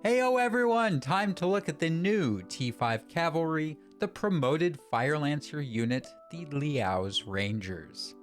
Heyo everyone, time to look at the new T5 Cavalry, the promoted Fire Lancer unit, the Liao's Rangers.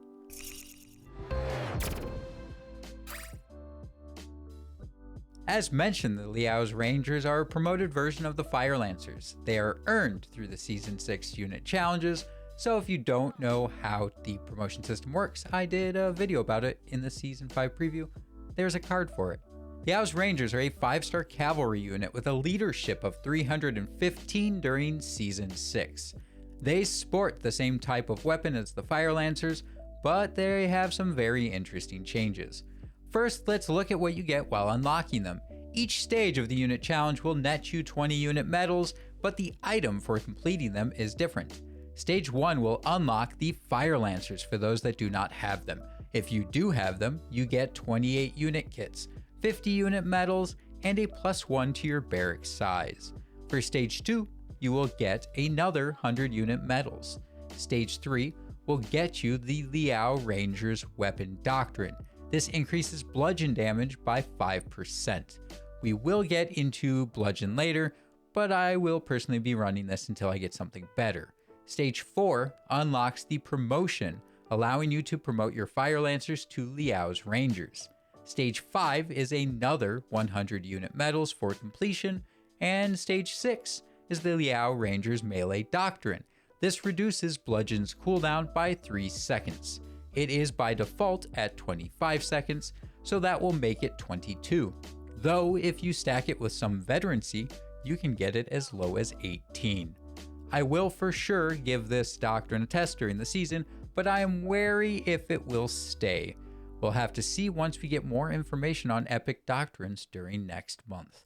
As mentioned, the Liao's Rangers are a promoted version of the Fire Lancers. They are earned through the Season 6 unit challenges, so if you don't know how the promotion system works, I did a video about it in the Season 5 preview. There's a card for it. Liao's Rangers are a 5-star cavalry unit with a leadership of 315 during Season 6. They sport the same type of weapon as the Fire Lancers, but they have some very interesting changes. First, let's look at what you get while unlocking them. Each stage of the unit challenge will net you 20 unit medals, but the item for completing them is different. Stage 1 will unlock the Fire Lancers for those that do not have them. If you do have them, you get 28 unit kits, 50 unit medals, and a +1 to your barrack size. For Stage 2, you will get another 100 unit medals. Stage 3 will get you the Liao Rangers Weapon Doctrine. This increases bludgeon damage by 5%. We will get into bludgeon later, but I will personally be running this until I get something better. Stage 4 unlocks the promotion, allowing you to promote your Fire Lancers to Liao's Rangers. Stage 5 is another 100 unit medals for completion, and Stage 6 is the Liao Rangers Melee Doctrine. This reduces bludgeon's cooldown by 3 seconds. It is by default at 25 seconds, so that will make it 22. Though if you stack it with some Veterancy, you can get it as low as 18. I will for sure give this doctrine a test during the season, but I am wary if it will stay. We'll have to see once we get more information on epic doctrines during next month.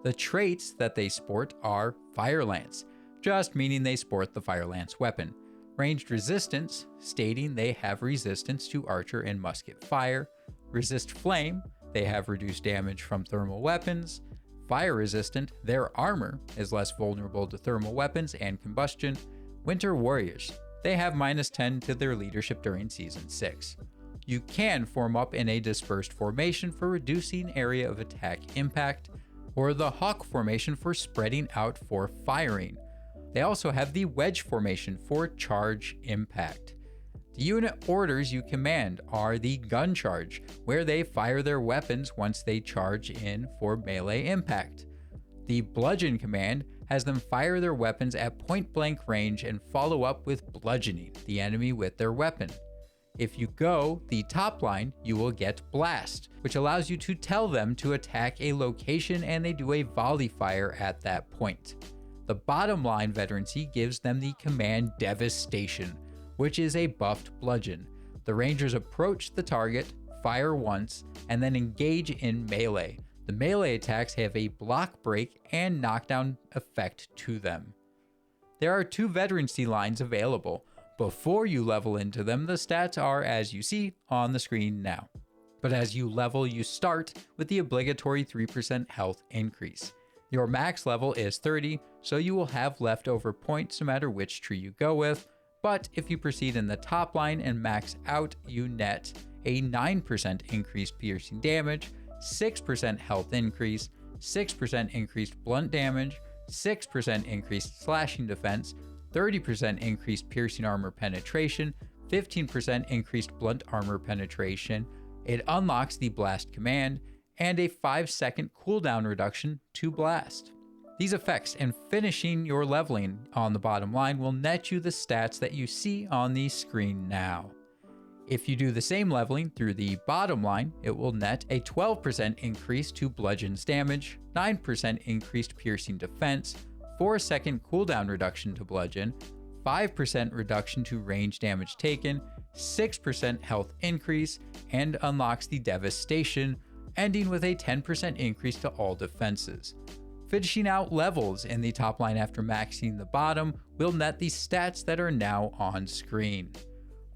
The traits that they sport are Fire Lance, just meaning they sport the Fire Lance weapon. Ranged resistance, stating they have resistance to archer and musket fire. Resist flame, they have reduced damage from thermal weapons. Fire resistant, their armor is less vulnerable to thermal weapons and combustion. Winter warriors, they have -10 to their leadership during Season 6. You can form up in a dispersed formation for reducing area of attack impact, or the hawk formation for spreading out for firing. They also have the wedge formation for charge impact. The unit orders you command are the gun charge, where they fire their weapons once they charge in for melee impact. The bludgeon command has them fire their weapons at point blank range and follow up with bludgeoning the enemy with their weapon. If you go the top line, you will get blast, which allows you to tell them to attack a location and they do a volley fire at that point. The bottom line Veterancy gives them the command Devastation, which is a buffed bludgeon. The Rangers approach the target, fire once, and then engage in melee. The melee attacks have a block break and knockdown effect to them. There are 2 Veterancy lines available. Before you level into them, the stats are as you see on the screen now. But as you level, you start with the obligatory 3% health increase. Your max level is 30, so you will have leftover points no matter which tree you go with, but if you proceed in the top line and max out, you net a 9% increased piercing damage, 6% health increase, 6% increased blunt damage, 6% increased slashing defense, 30% increased piercing armor penetration, 15% increased blunt armor penetration. It unlocks the blast command, and a 5-second cooldown reduction to blast. These effects and finishing your leveling on the bottom line will net you the stats that you see on the screen now. If you do the same leveling through the bottom line, it will net a 12% increase to bludgeon's damage, 9% increased piercing defense, 4-second cooldown reduction to bludgeon, 5% reduction to range damage taken, 6% health increase, and unlocks the Devastation, ending with a 10% increase to all defenses. Finishing out levels in the top line after maxing the bottom will net the stats that are now on screen.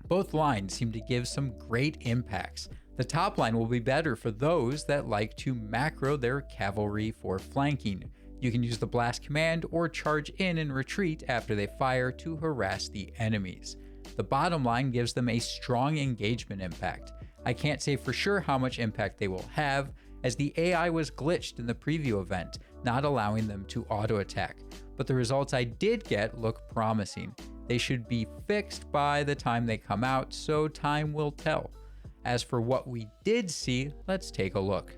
Both lines seem to give some great impacts. The top line will be better for those that like to macro their cavalry for flanking. You can use the blast command or charge in and retreat after they fire to harass the enemies. The bottom line gives them a strong engagement impact. I can't say for sure how much impact they will have, as the AI was glitched in the preview event, not allowing them to auto-attack. But the results I did get look promising. They should be fixed by the time they come out, so time will tell. As for what we did see, let's take a look.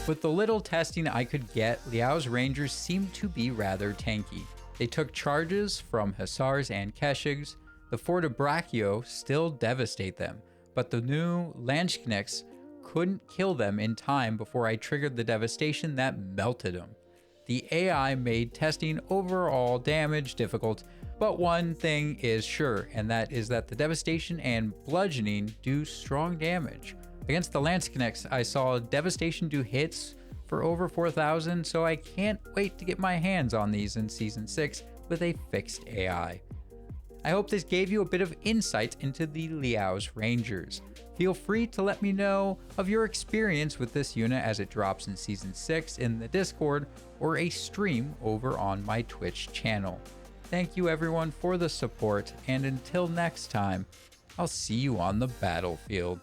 With the little testing I could get, Liao's Rangers seemed to be rather tanky. They took charges from Hussars and Keshigs. The Fort of Brachio still devastate them, but the new Landsknechts couldn't kill them in time before I triggered the devastation that melted them. The AI made testing overall damage difficult, but one thing is sure, and that is that the devastation and bludgeoning do strong damage. Against the Landsknechts, I saw devastation do hits for over 4,000, so I can't wait to get my hands on these in Season 6 with a fixed AI. I hope this gave you a bit of insight into the Liao's Rangers. Feel free to let me know of your experience with this unit as it drops in Season 6 in the Discord or a stream over on my Twitch channel. Thank you everyone for the support, and until next time, I'll see you on the battlefield.